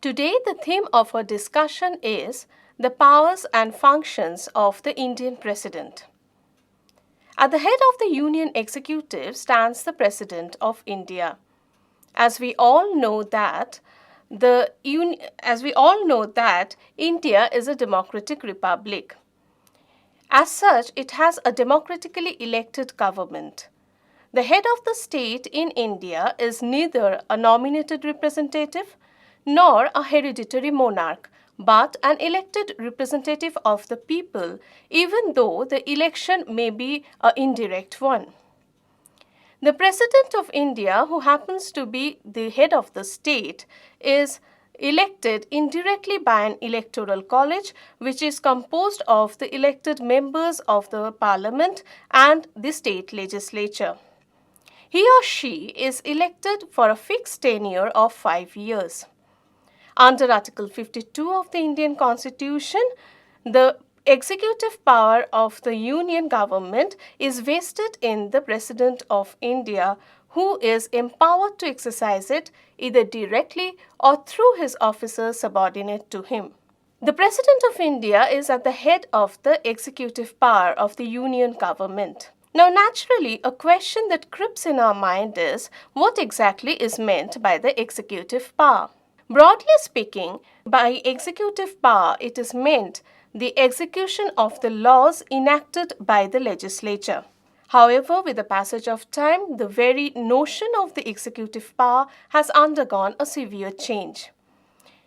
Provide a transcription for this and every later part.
Today, the theme of our discussion is the powers and functions of the Indian President. At the head of the Union Executive stands the President of India. As we all know that India is a democratic republic. As such, it has a democratically elected government. The head of the state in India is neither a nominated representative nor a hereditary monarch, but an elected representative of the people, even though the election may be an indirect one. The President of India, who happens to be the head of the state, is elected indirectly by an electoral college which is composed of the elected members of the parliament and the state legislature. He or she is elected for a fixed tenure of 5 years. Under Article 52 of the Indian Constitution, the executive power of the Union government is vested in the President of India, who is empowered to exercise it either directly or through his officers subordinate to him. The President of India is at the head of the executive power of the Union government. Now, naturally, a question that creeps in our mind is what exactly is meant by the executive power? Broadly speaking, by executive power, it is meant the execution of the laws enacted by the legislature. However, with the passage of time, the very notion of the executive power has undergone a severe change.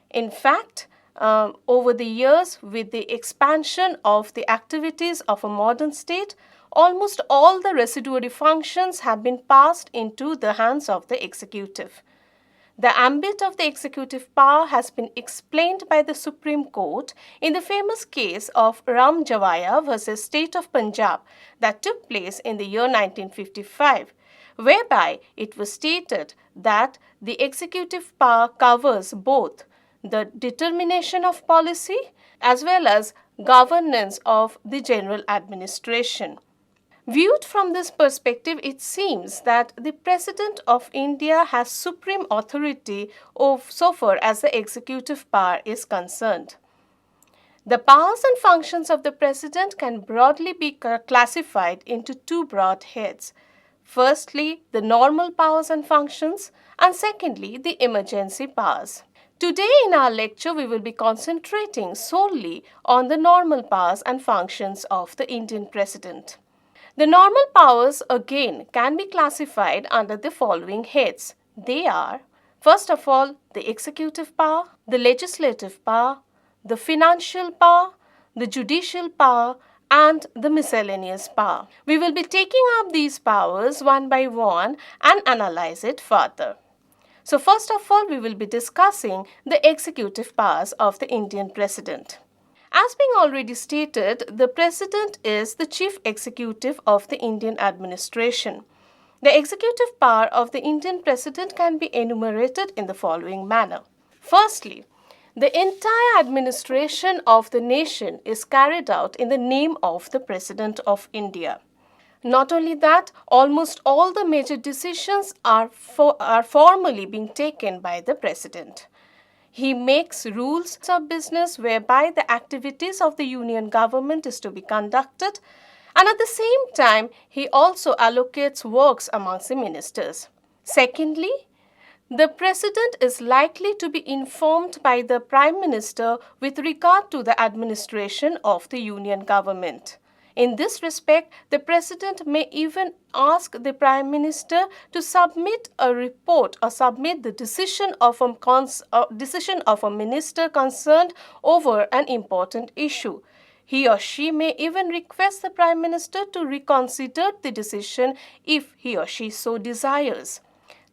In fact, over the years, with the expansion of the activities of a modern state, almost all the residuary functions have been passed into the hands of the executive. The ambit of the executive power has been explained by the Supreme Court in the famous case of Ram Javaya versus State of Punjab that took place in the year 1955, whereby it was stated that the executive power covers both the determination of policy as well as governance of the general administration. Viewed from this perspective, it seems that the President of India has supreme authority so far as the executive power is concerned. The powers and functions of the President can broadly be classified into two broad heads. Firstly, the normal powers and functions, and secondly, the emergency powers. Today in our lecture, we will be concentrating solely on the normal powers and functions of the Indian President. The normal powers again can be classified under the following heads. They are, first of all, the executive power, the legislative power, the financial power, the judicial power, and the miscellaneous power. We will be taking up these powers one by one and analyze it further. So first of all, we will be discussing the executive powers of the Indian President. As being already stated, the President is the chief executive of the Indian administration. The executive power of the Indian President can be enumerated in the following manner. Firstly, the entire administration of the nation is carried out in the name of the President of India. Not only that, almost all the major decisions are formally being taken by the President. He makes rules of business whereby the activities of the union government is to be conducted, and at the same time, he also allocates works amongst the ministers. Secondly, the President is likely to be informed by the Prime Minister with regard to the administration of the union government. In this respect, the President may even ask the Prime Minister to submit a report or submit the decision of a minister concerned over an important issue. He or she may even request the Prime Minister to reconsider the decision if he or she so desires.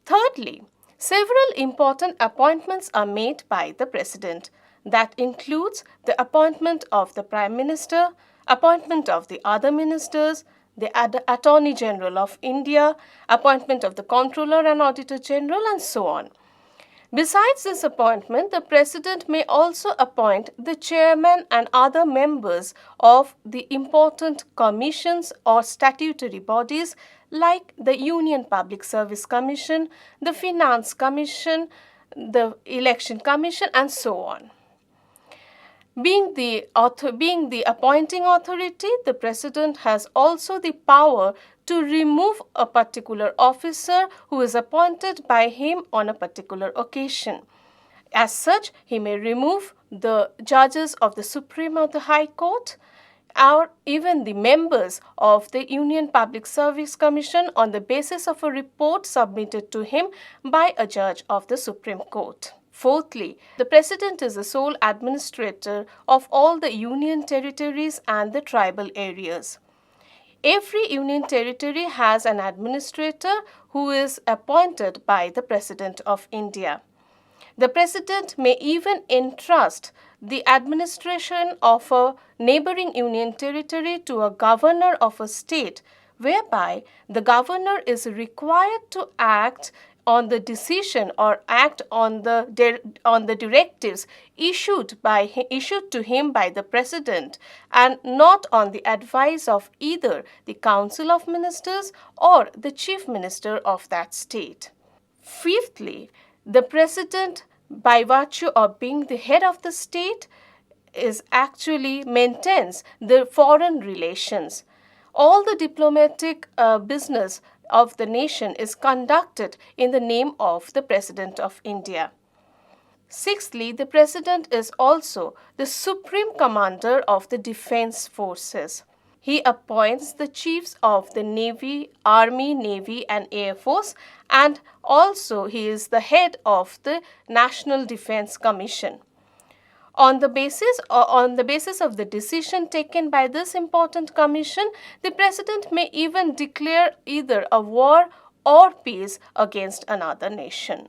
Thirdly, several important appointments are made by the President. That includes the appointment of the Prime Minister, appointment of the other ministers, the Attorney General of India, appointment of the Comptroller and Auditor General, and so on. Besides this appointment, the President may also appoint the chairman and other members of the important commissions or statutory bodies like the Union Public Service Commission, the Finance Commission, the Election Commission, and so on. Being the appointing authority, the President has also the power to remove a particular officer who is appointed by him on a particular occasion. As such, he may remove the judges of the Supreme or the High Court, or even the members of the Union Public Service Commission on the basis of a report submitted to him by a judge of the Supreme Court. Fourthly, the President is the sole administrator of all the Union territories and the tribal areas. Every Union territory has an administrator who is appointed by the President of India. The President may even entrust the administration of a neighboring Union territory to a governor of a state, whereby the governor is required to act on the decision or act on the directives issued to him by the President, and not on the advice of either the Council of Ministers or the Chief Minister of that state. Fifthly, the President, by virtue of being the head of the state, is actually maintains the foreign relations. All the diplomatic business of the nation is conducted in the name of the President of India. Sixthly, the President is also the supreme commander of the defense forces. He appoints the chiefs of the Navy, Army, Navy, and Air Force, and also he is the head of the National Defense Commission. On the basis of the decision taken by this important commission, the President may even declare either a war or peace against another nation.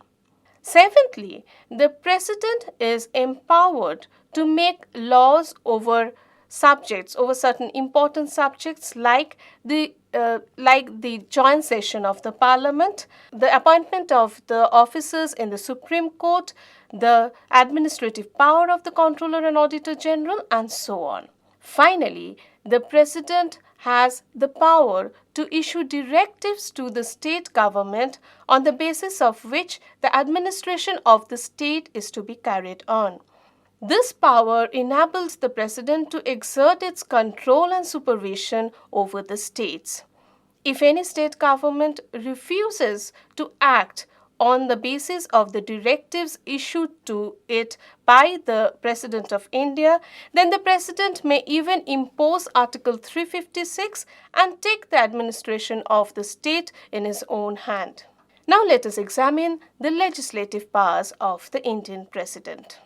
Seventhly, the President is empowered to make laws over certain important subjects like the joint session of the Parliament, the appointment of the officers in the Supreme Court, the administrative power of the Comptroller and Auditor General, and so on. Finally, the President has the power to issue directives to the state government on the basis of which the administration of the state is to be carried on. This power enables the President to exert its control and supervision over the states. If any state government refuses to act on the basis of the directives issued to it by the President of India, then the President may even impose Article 356 and take the administration of the state in his own hand. Now let us examine the legislative powers of the Indian President.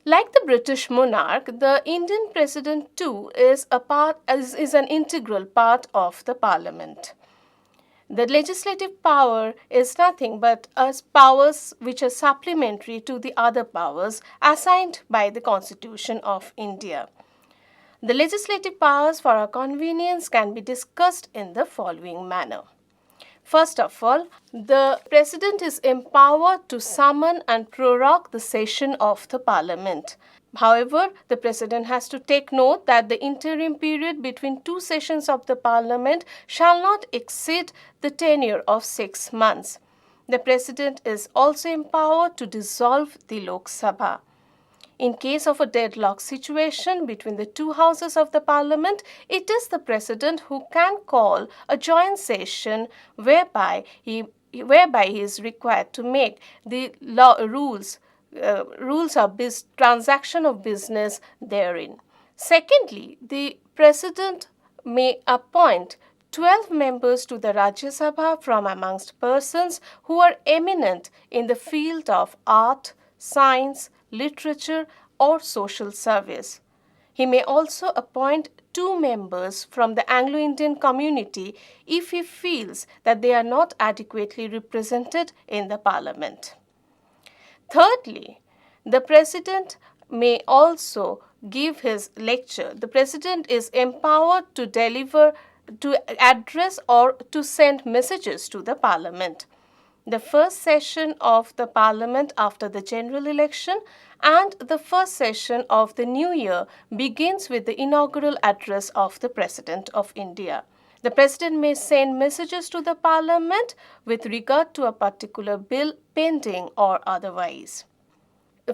Like the British monarch, the Indian President too is an integral part of the Parliament. The legislative power is nothing but powers which are supplementary to the other powers assigned by the Constitution of India. The legislative powers for our convenience can be discussed in the following manner. First of all, the President is empowered to summon and prorogue the session of the Parliament. However, the President has to take note that the interim period between two sessions of the Parliament shall not exceed the tenure of 6 months. The President is also empowered to dissolve the Lok Sabha. In case of a deadlock situation between the two houses of the Parliament, it is the President who can call a joint session whereby he is required to make the rules of transaction of business therein. Secondly, the President may appoint 12 members to the Rajya Sabha from amongst persons who are eminent in the field of art, science, literature, or social service. He may also appoint 2 members from the Anglo-Indian community if he feels that they are not adequately represented in the Parliament. Thirdly, the President may also give his lecture. The President is empowered to address or to send messages to the Parliament. The first session of the Parliament after the general election and the first session of the new year begins with the inaugural address of the President of India. The President may send messages to the Parliament with regard to a particular bill pending or otherwise.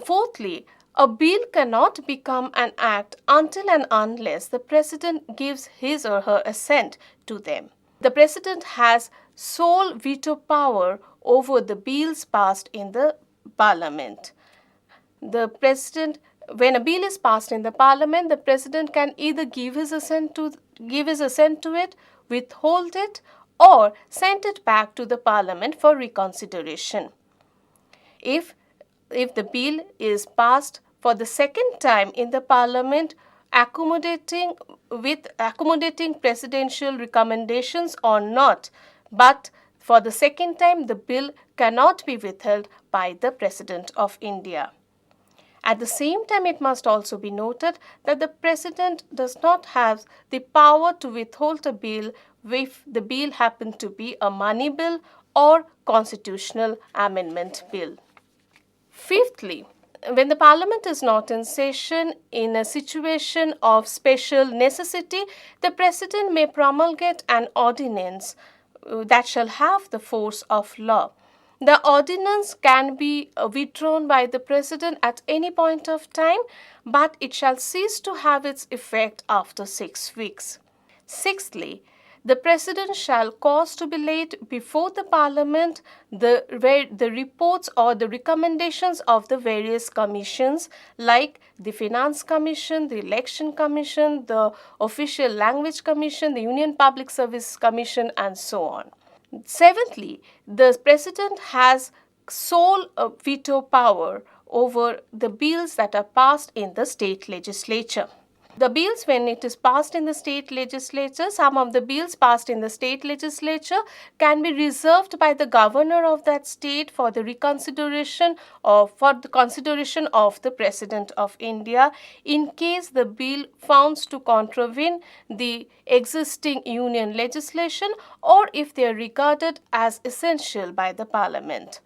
Fourthly, a bill cannot become an act until and unless the President gives his or her assent to them. The President has sole veto power over the bills passed in the Parliament. The President, when a bill is passed in the Parliament, the President can either give his assent to it, withhold it, or send it back to the Parliament for reconsideration. If the bill is passed for the second time in the Parliament, accommodating presidential recommendations or not, but for the second time the bill cannot be withheld by the President of India. At the same time, it must also be noted that the President does not have the power to withhold a bill if the bill happened to be a money bill or constitutional amendment bill. Fifthly, when the Parliament is not in session in a situation of special necessity, the President may promulgate an ordinance that shall have the force of law. The ordinance can be withdrawn by the President at any point of time, but it shall cease to have its effect after 6 weeks. Sixthly, the President shall cause to be laid before the Parliament the reports or the recommendations of the various commissions like the Finance Commission, the Election Commission, the Official Language Commission, the Union Public Service Commission, and so on. Seventhly, the President has sole veto power over the bills that are passed in the state legislature. The bills, when it is passed in the state legislature, some of the bills passed in the state legislature can be reserved by the governor of that state for the consideration of the President of India in case the bill found to contravene the existing union legislation or if they are regarded as essential by the Parliament.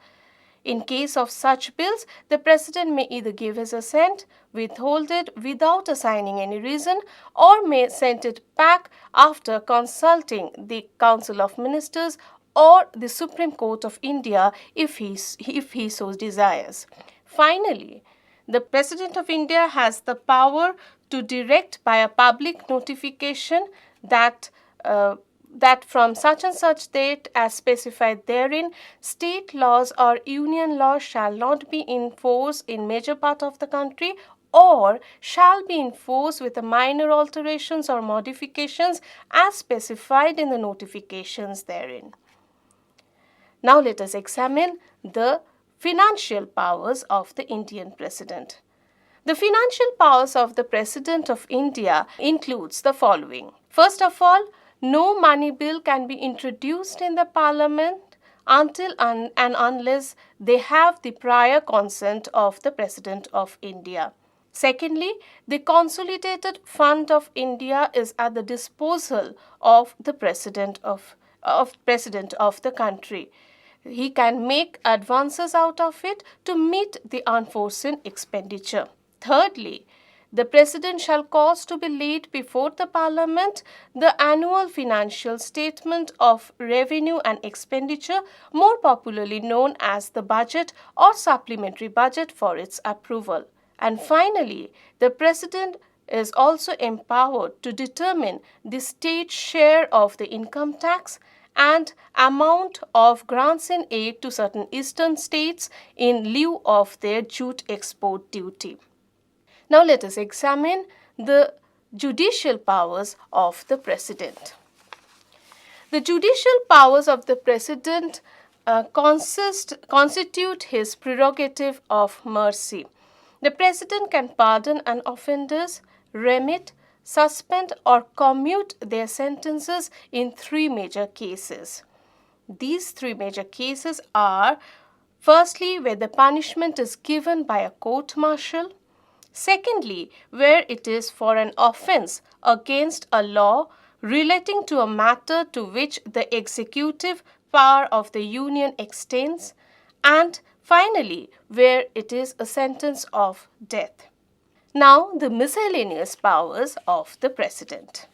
In case of such bills, the President may either give his assent, withhold it without assigning any reason, or may send it back after consulting the Council of Ministers or the Supreme Court of India if he so desires. Finally, the President of India has the power to direct by a public notification that from such and such date as specified therein, state laws or union laws shall not be in force in major part of the country or shall be in force with the minor alterations or modifications as specified in the notifications therein. Now let us examine the financial powers of the Indian President. The financial powers of the President of India includes the following. First of all, no money bill can be introduced in the Parliament until and unless they have the prior consent of the President of India. Secondly, the Consolidated Fund of India is at the disposal of the President of the country. He can make advances out of it to meet the unforeseen expenditure. Thirdly, the President shall cause to be laid before the Parliament the annual financial statement of revenue and expenditure, more popularly known as the budget or supplementary budget, for its approval. And finally, the President is also empowered to determine the state share of the income tax and amount of grants in aid to certain eastern states in lieu of their jute export duty. Now let us examine the judicial powers of the President. The judicial powers of the President constitute his prerogative of mercy. The President can pardon an offenders, remit, suspend or commute their sentences in 3 major cases. These 3 major cases are, firstly, where the punishment is given by a court-martial. Secondly, where it is for an offense against a law relating to a matter to which the executive power of the Union extends. And finally, where it is a sentence of death. Now, the miscellaneous powers of the President.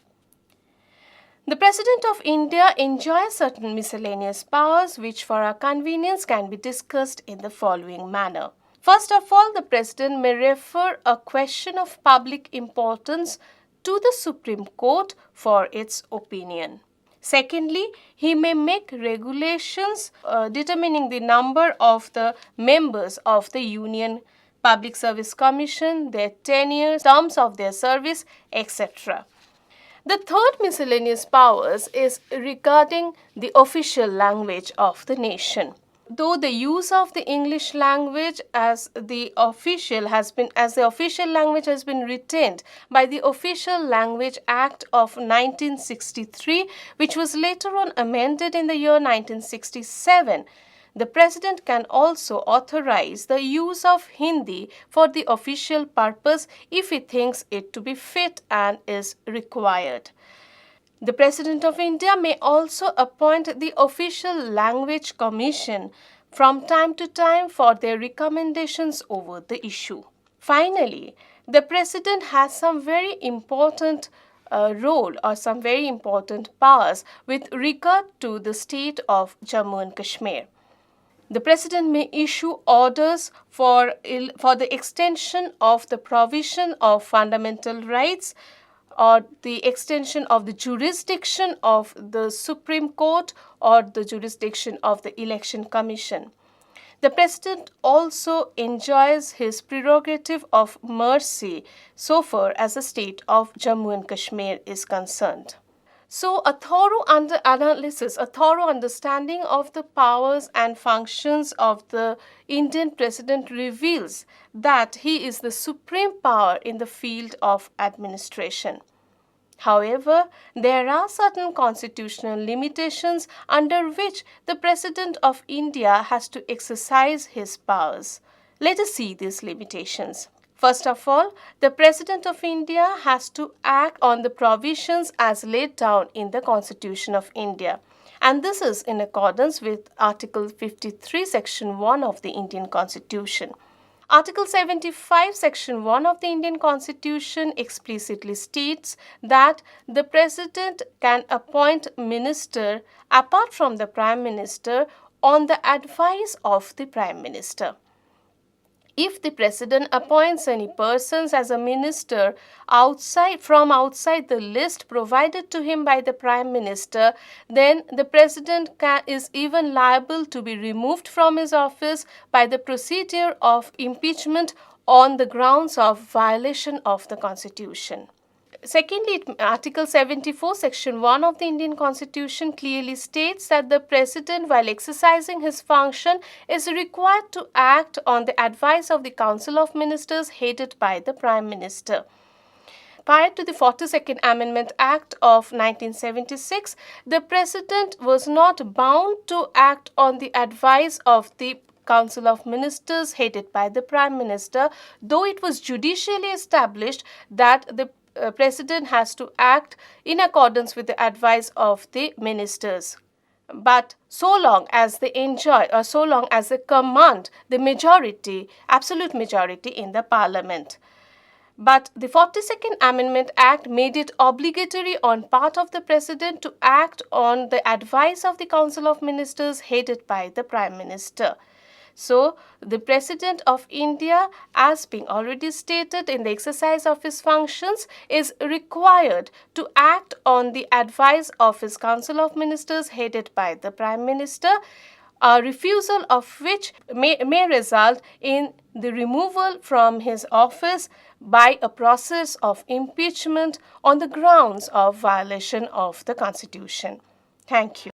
The President of India enjoys certain miscellaneous powers which for our convenience can be discussed in the following manner. First of all, the President may refer a question of public importance to the Supreme Court for its opinion. Secondly, he may make regulations determining the number of the members of the Union Public Service Commission, their tenure, terms of their service, etc. The third miscellaneous powers is regarding the official language of the nation. Though the use of the English language as the official language has been retained by the Official Language Act of 1963, which was later on amended in the year 1967, the President can also authorize the use of Hindi for the official purpose if he thinks it to be fit and is required. The President of India may also appoint the Official Language Commission from time to time for their recommendations over the issue. Finally, the President has some very important role or some very important powers with regard to the state of Jammu and Kashmir. The President may issue orders for the extension of the provision of fundamental rights or the extension of the jurisdiction of the Supreme Court or the jurisdiction of the Election Commission. The President also enjoys his prerogative of mercy so far as the state of Jammu and Kashmir is concerned. So, a thorough understanding of the powers and functions of the Indian President reveals that he is the supreme power in the field of administration. However, there are certain constitutional limitations under which the President of India has to exercise his powers. Let us see these limitations. First of all, the President of India has to act on the provisions as laid down in the Constitution of India, and this is in accordance with Article 53, Section 1 of the Indian Constitution. Article 75, Section 1 of the Indian Constitution explicitly states that the President can appoint minister apart from the Prime Minister on the advice of the Prime Minister. If the President appoints any persons as a minister from outside the list provided to him by the Prime Minister, then the President is even liable to be removed from his office by the procedure of impeachment on the grounds of violation of the Constitution. Secondly, Article 74, Section 1 of the Indian Constitution clearly states that the President, while exercising his function, is required to act on the advice of the Council of Ministers headed by the Prime Minister. Prior to the 42nd Amendment Act of 1976, the President was not bound to act on the advice of the Council of Ministers headed by the Prime Minister, though it was judicially established that the President has to act in accordance with the advice of the ministers. But so long as they command the majority, absolute majority in the Parliament. But the 42nd Amendment Act made it obligatory on part of the President to act on the advice of the Council of Ministers headed by the Prime Minister. So, the President of India, as being already stated in the exercise of his functions, is required to act on the advice of his Council of Ministers headed by the Prime Minister, a refusal of which may result in the removal from his office by a process of impeachment on the grounds of violation of the Constitution. Thank you.